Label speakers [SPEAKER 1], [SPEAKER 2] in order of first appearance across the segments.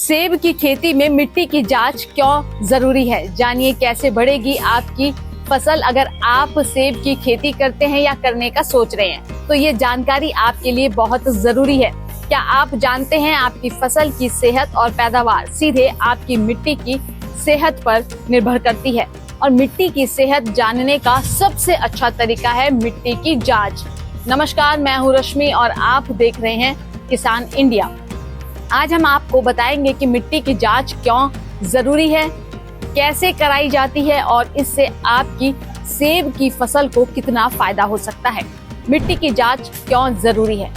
[SPEAKER 1] सेब की खेती में मिट्टी की जांच क्यों जरूरी है? जानिए कैसे बढ़ेगी आपकी फसल अगर आप सेब की खेती करते हैं या करने का सोच रहे हैं। तो ये जानकारी आपके लिए बहुत जरूरी है। क्या आप जानते हैं आपकी फसल की सेहत और पैदावार सीधे आपकी मिट्टी की सेहत पर निर्भर करती है और मिट्टी की सेहत जानने का सबसे अच्छा तरीका है मिट्टी की जांच। नमस्कार, मैं हूँ रश्मि और आप देख रहे हैं किसान इंडिया। आज हम आपको बताएंगे कि मिट्टी की जांच क्यों जरूरी है, कैसे कराई जाती है और इससे आपकी सेब की फसल को कितना फायदा हो सकता है। मिट्टी की जांच क्यों जरूरी है?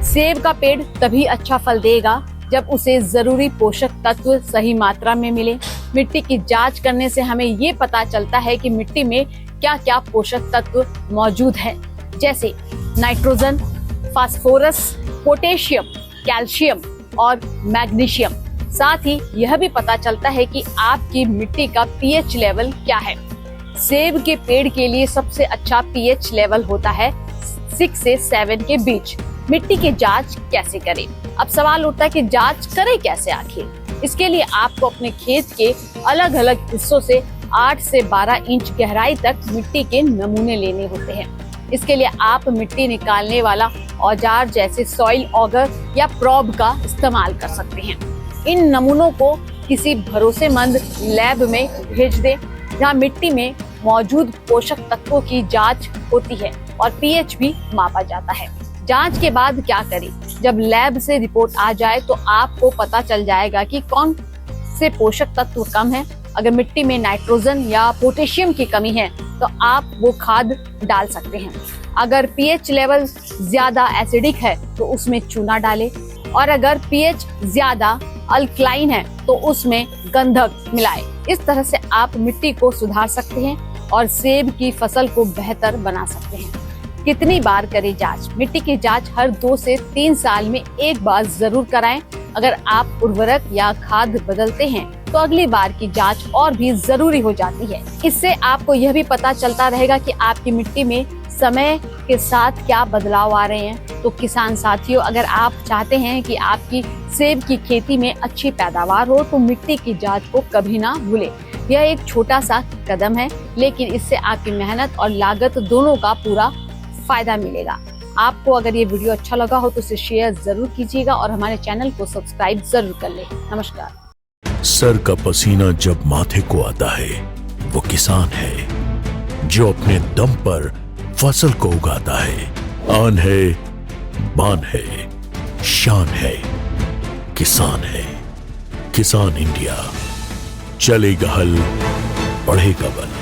[SPEAKER 1] सेब का पेड़ तभी अच्छा फल देगा जब उसे जरूरी पोषक तत्व सही मात्रा में मिले। मिट्टी की जांच करने से हमें ये पता चलता है कि मिट्टी में क्या क्या पोषक तत्व मौजूद है, जैसे नाइट्रोजन, फास्फोरस, पोटेशियम, कैल्शियम और मैग्नीशियम। साथ ही यह भी पता चलता है कि आपकी मिट्टी का पीएच लेवल क्या है। सेब के पेड़ के लिए सबसे अच्छा पीएच लेवल होता है 6 से 7 के बीच। मिट्टी की जांच कैसे करें? अब सवाल उठता है कि जांच करें कैसे आखिर? इसके लिए आपको अपने खेत के अलग अलग हिस्सों से 8 से 12 इंच गहराई तक मिट्टी के नमूने लेने होते हैं। इसके लिए आप मिट्टी निकालने वाला औजार जैसे सॉइल ऑगर या प्रोब का इस्तेमाल कर सकते हैं। इन नमूनों को किसी भरोसेमंद लैब में भेज दें जहां मिट्टी में मौजूद पोषक तत्वों की जांच होती है और पीएच भी मापा जाता है। जांच के बाद क्या करें? जब लैब से रिपोर्ट आ जाए तो आपको पता चल जाएगा कि कौन से पोषक तत्व कम है। अगर मिट्टी में नाइट्रोजन या पोटेशियम की कमी है तो आप वो खाद डाल सकते हैं। अगर पीएच लेवल ज्यादा एसिडिक है तो उसमें चूना डालें और अगर पीएच ज्यादा अल्कलाइन है तो उसमें गंधक मिलाएं। इस तरह से आप मिट्टी को सुधार सकते हैं और सेब की फसल को बेहतर बना सकते हैं। कितनी बार करें जांच? मिट्टी की जांच हर 2 से 3 साल में एक बार जरूर कराएं। अगर आप उर्वरक या खाद बदलते हैं तो अगली बार की जांच और भी जरूरी हो जाती है। इससे आपको यह भी पता चलता रहेगा कि आपकी मिट्टी में समय के साथ क्या बदलाव आ रहे हैं। तो किसान साथियों, अगर आप चाहते हैं कि आपकी सेब की खेती में अच्छी पैदावार हो तो मिट्टी की जांच को कभी ना भूलें। यह एक छोटा सा कदम है, लेकिन इससे आपकी मेहनत और लागत दोनों का पूरा फायदा मिलेगा। आपको अगर ये वीडियो अच्छा लगा हो तो इसे शेयर जरूर कीजिएगा और हमारे चैनल को सब्सक्राइब जरूर कर लें। नमस्कार।
[SPEAKER 2] सर का पसीना जब माथे को आता है वो किसान है जो अपने दम पर फसल को उगाता है। आन है, बान है, शान है, किसान है। किसान इंडिया, चलेगा हल, बढ़ेगा बल।